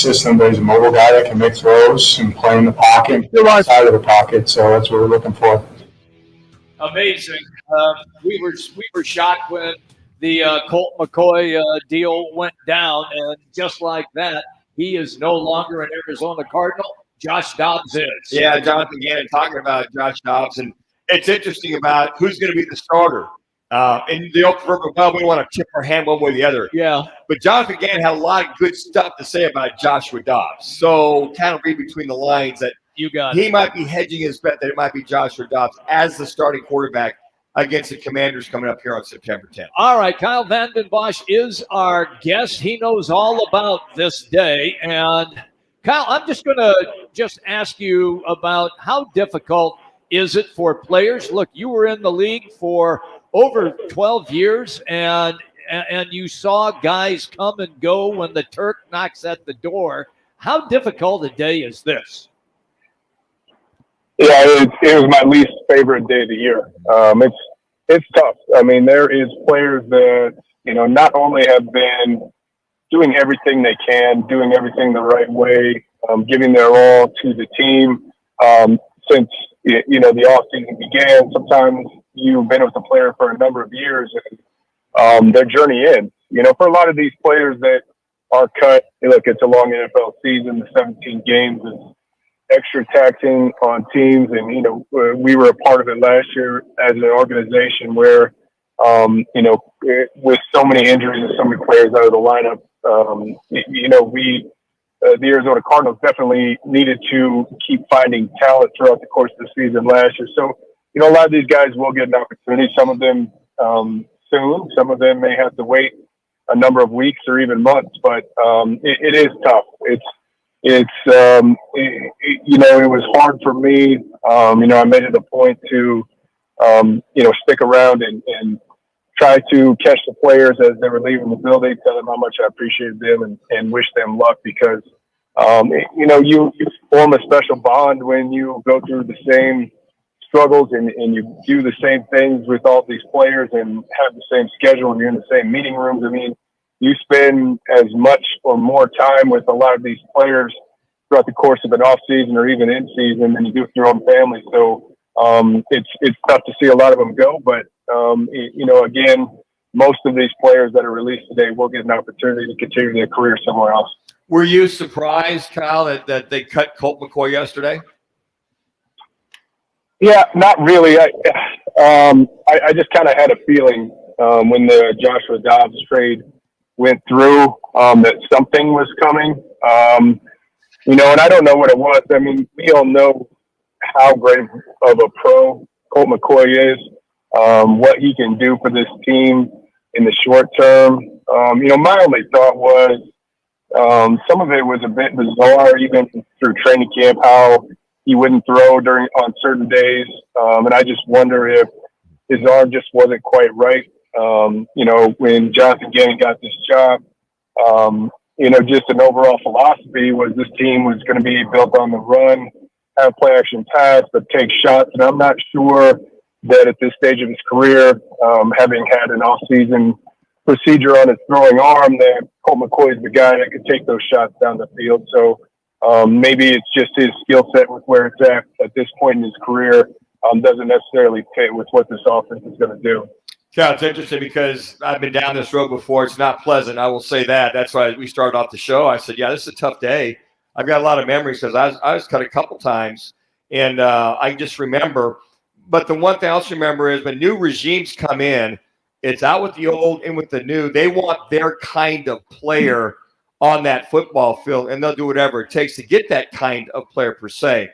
system, but he's a mobile guy that can make throws and play in the pocket, outside of the pocket. So that's what we're looking for. Amazing. We were shocked when the Colt McCoy deal went down, and just like that, he is no longer an Arizona Cardinal. Josh Dobbs is. Yeah, Jonathan Gannon talking about Josh Dobbs, and it's interesting about who's going to be the starter. And the old proverbial, well, we want to tip our hand one way or the other. Yeah. But Jonathan Gannon had a lot of good stuff to say about Joshua Dobbs. So kind of read between the lines that he might be hedging his bet that it might be Joshua Dobbs as the starting quarterback against the Commanders coming up here on September 10th. All right, Kyle Vanden Bosch is our guest. He knows all about this day. And Kyle, I'm just going to ask you about how difficult is it for players? Look, you were in the league for over 12 years, and you saw guys come and go when the Turk knocks at the door. How difficult a day is this? Yeah, it was my least favorite day of the year. It's tough. I mean, there is players that, not only have been doing everything they can, doing everything the right way, giving their all to the team since, the off season began. Sometimes you've been with a player for a number of years and their journey ends. For a lot of these players that are cut, look, it's a long NFL season. The 17 games is extra taxing on teams. And, we were a part of it last year as an organization where, with so many injuries and so many players out of the lineup, the Arizona Cardinals definitely needed to keep finding talent throughout the course of the season last year. So, a lot of these guys will get an opportunity. Some of them soon. Some of them may have to wait a number of weeks or even months. But it is tough. It was hard for me. I made it a point to, stick around and try to catch the players as they were leaving the building, tell them how much I appreciated them and wish them luck because, you form a special bond when you go through the same struggles and you do the same things with all these players and have the same schedule and you're in the same meeting rooms. I mean, you spend as much or more time with a lot of these players throughout the course of an off season or even in season than you do with your own family. So it's tough to see a lot of them go, but again, most of these players that are released today will get an opportunity to continue their career somewhere else. Were you surprised, Kyle, that they cut Colt McCoy yesterday? Yeah, not really. I just kind of had a feeling when the Joshua Dobbs trade went through that something was coming. And I don't know what it was. I mean, we all know how great of a pro Colt McCoy is, what he can do for this team in the short term. My only thought was some of it was a bit bizarre, even through training camp, how he wouldn't throw on certain days. And I just wonder if his arm just wasn't quite right. When Jonathan Gannon got this job, just an overall philosophy was this team was going to be built on the run, have play action pass, but take shots. And I'm not sure that at this stage of his career, having had an off-season procedure on his throwing arm, that Colt McCoy is the guy that could take those shots down the field. So maybe it's just his skill set with where it's at this point in his career doesn't necessarily fit with what this offense is going to do. Yeah, it's interesting because I've been down this road before. It's not pleasant. I will say that. That's why we started off the show. I said, yeah, this is a tough day. I've got a lot of memories because I was cut a couple times, and I just remember. But the one thing I also remember is when new regimes come in, it's out with the old, in with the new. They want their kind of player on that football field, and they'll do whatever it takes to get that kind of player per se.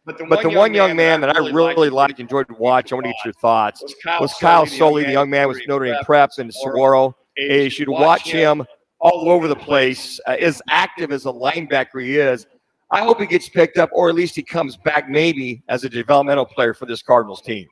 But the one young man that I really liked, enjoyed to watch, I want to get your thoughts, was Kyle Soley, the young man with Notre Dame Preps and Saguaro ASU. To watch him all over the place, as active as a linebacker he is, I hope he gets picked up, or at least he comes back maybe as a developmental player for this Cardinals team.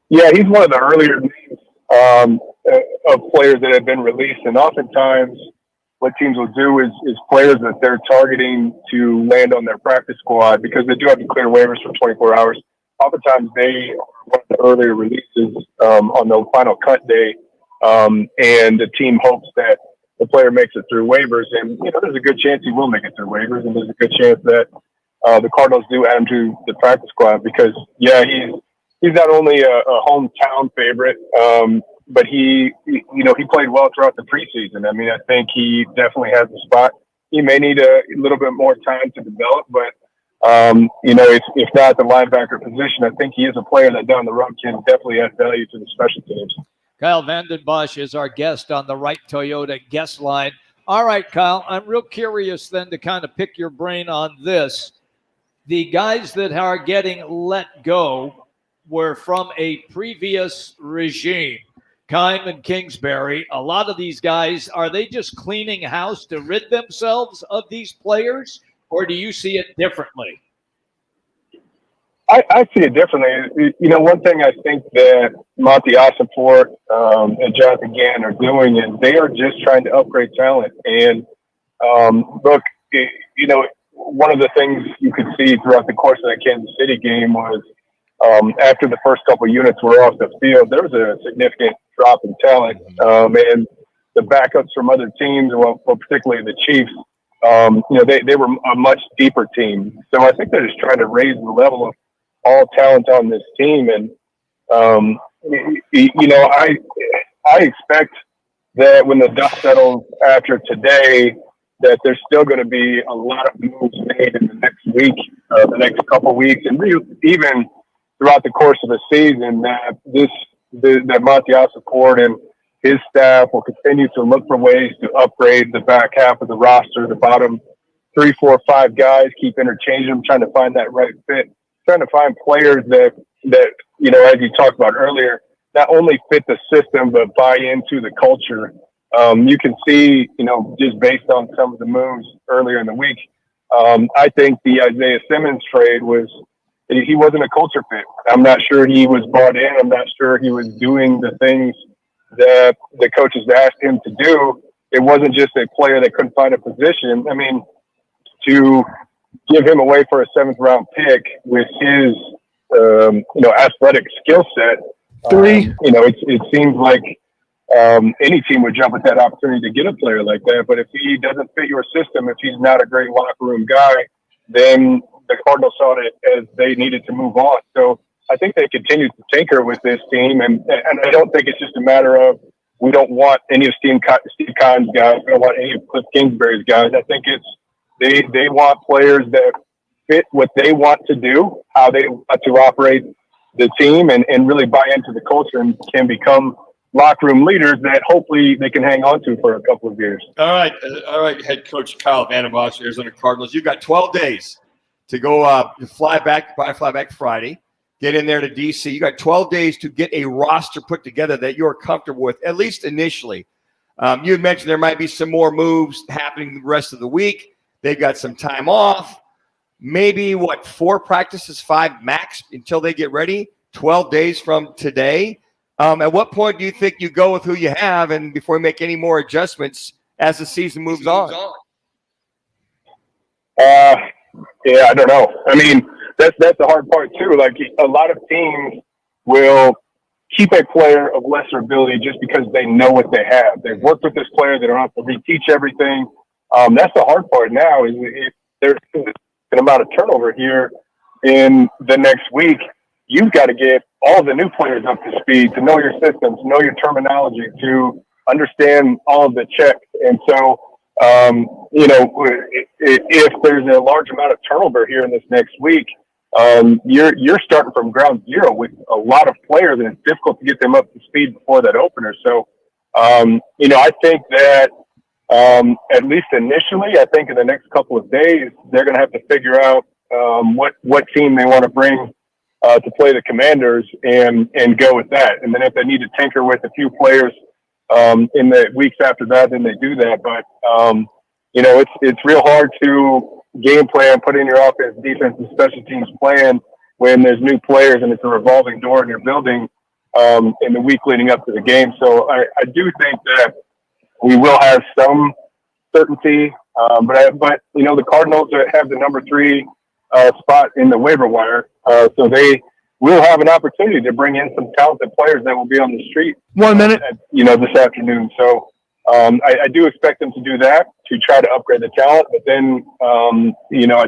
Yeah, he's one of the earlier names of players that have been released, and oftentimes what teams will do is players that they're targeting to land on their practice squad because they do have to clear waivers for 24 hours. Oftentimes they are one of the earlier releases on the final cut day, and the team hopes that the player makes it through waivers. And, there's a good chance he will make it through waivers. And there's a good chance that the Cardinals do add him to the practice squad because, he's not only a hometown favorite, but he played well throughout the preseason. I mean, I think he definitely has the spot. He may need a little bit more time to develop, but if not the linebacker position, I think he is a player that down the road can definitely add value to the special teams. Kyle Vanden is our guest on the Right Toyota guest line. All right, Kyle, I'm real curious then to kind of pick your brain on this. The guys that are getting let go were from a previous regime. Kime and Kingsbury, a lot of these guys, are they just cleaning house to rid themselves of these players, or do you see it differently? I see it differently. One thing I think that Monty Ossenfort and Jonathan Gann are doing is they are just trying to upgrade talent. And look, one of the things you could see throughout the course of that Kansas City game was after the first couple of units were off the field, there was a significant drop in talent. And the backups from other teams, well particularly the Chiefs, they were a much deeper team. So I think they're just trying to raise the level of all talent on this team. And, I expect that when the dust settles after today, that there's still going to be a lot of moves made in the next week, the next couple of weeks, and even throughout the course of the season, that Monty Ossenfort and his staff will continue to look for ways to upgrade the back half of the roster, the bottom 3, 4, 5 guys, keep interchanging them, trying to find that right fit, trying to find players that as you talked about earlier, not only fit the system but buy into the culture. You can see, just based on some of the moves earlier in the week, I think the Isaiah Simmons trade he wasn't a culture fit. I'm not sure he was brought in. I'm not sure he was doing the things that the coaches asked him to do. It wasn't just a player that couldn't find a position. I mean, to give him away for a 7th round pick with his, athletic skill set, it seems like any team would jump at that opportunity to get a player like that. But if he doesn't fit your system, if he's not a great locker room guy, then the Cardinals saw it as they needed to move on. So I think they continue to tinker with this team. And I don't think it's just a matter of we don't want any of Steve Kime's guys. We don't want any of Cliff Kingsbury's guys. I think it's they want players that fit what they want to do, how they want to operate the team, and really buy into the culture and can become locker room leaders that hopefully they can hang on to for a couple of years. All right, head coach Kyle Vanden, Arizona Cardinals. You've got 12 days to go fly back Friday, get in there to D.C. You got 12 days to get a roster put together that you're comfortable with, at least initially. You had mentioned there might be some more moves happening the rest of the week. They've got some time off. Maybe, 4 practices, 5 max until they get ready, 12 days from today. At what point do you think you go with who you have and before you make any more adjustments as the season moves on? Yeah, I don't know. I mean, that's the hard part too. Like a lot of teams will keep a player of lesser ability just because they know what they have. They've worked with this player. They don't have to reteach everything. That's the hard part now is if there's an amount of turnover here in the next week, you've got to get all the new players up to speed, to know your systems, know your terminology, to understand all of the checks. And so, if there's a large amount of turnover here in this next week, you're starting from ground zero with a lot of players, and it's difficult to get them up to speed before that opener. So, I think that at least initially, I think in the next couple of days, they're going to have to figure out what team they want to bring to play the Commanders and go with that. And then if they need to tinker with a few players in the weeks after that, then they do that. But, it's real hard to game plan, put in your offense, defense, and special teams plan when there's new players and it's a revolving door in your building in the week leading up to the game. So I do think that we will have some certainty, but the Cardinals have the number 3 spot in the waiver wire, so they will have an opportunity to bring in some talented players that will be on the street. 1 minute, this afternoon. So I do expect them to do that to try to upgrade the talent, but then, I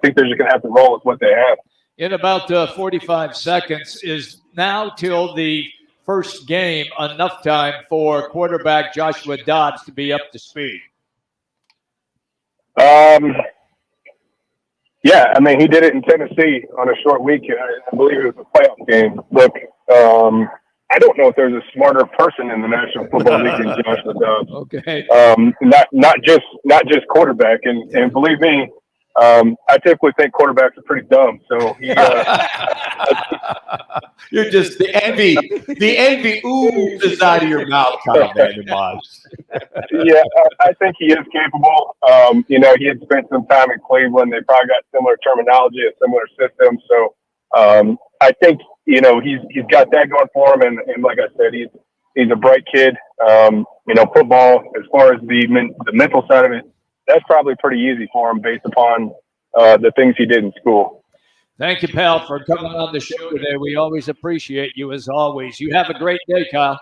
think they're just going to have to roll with what they have. In about 45 seconds, is now till the first game enough time for quarterback Joshua Dobbs to be up to speed? Yeah, I mean, he did it in Tennessee on a short week. I believe it was a playoff game. Look, I don't know if there's a smarter person in the National Football League than Joshua Dobbs. Okay. Not just quarterback, and believe me, I typically think quarterbacks are pretty dumb. So you're just the envy oozes out of your mouth, Kyle Vanden Bosch. Yeah, I think he is capable. He had spent some time in Cleveland. They probably got similar terminology, a similar system. So I think he's got that going for him. And like I said, he's a bright kid. Football, as far as the mental side of it, that's probably pretty easy for him based upon the things he did in school. Thank you, pal, for coming on the show today. We always appreciate you, as always. You have a great day, Kyle.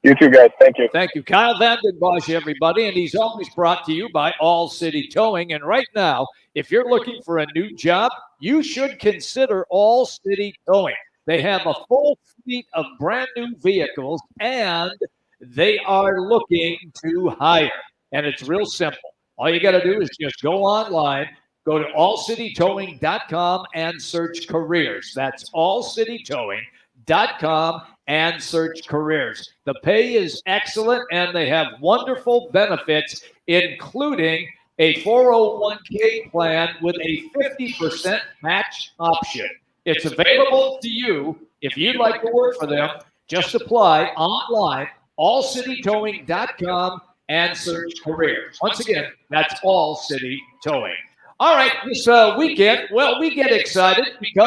You too, guys. Thank you. Thank you. Kyle Vanden Bosch, everybody. And he's always brought to you by All City Towing. And right now, if you're looking for a new job, you should consider All City Towing. They have a full fleet of brand new vehicles, and they are looking to hire. And it's real simple. All you got to do is just go online, go to allcitytowing.com and search careers. That's allcitytowing.com and search careers. The pay is excellent, and they have wonderful benefits, including a 401k plan with a 50% match option. It's available to you. If you'd like to work for them, just apply online, allcitytowing.com and search careers. Once again, that's All City Towing. All right, this weekend, well, we get excited because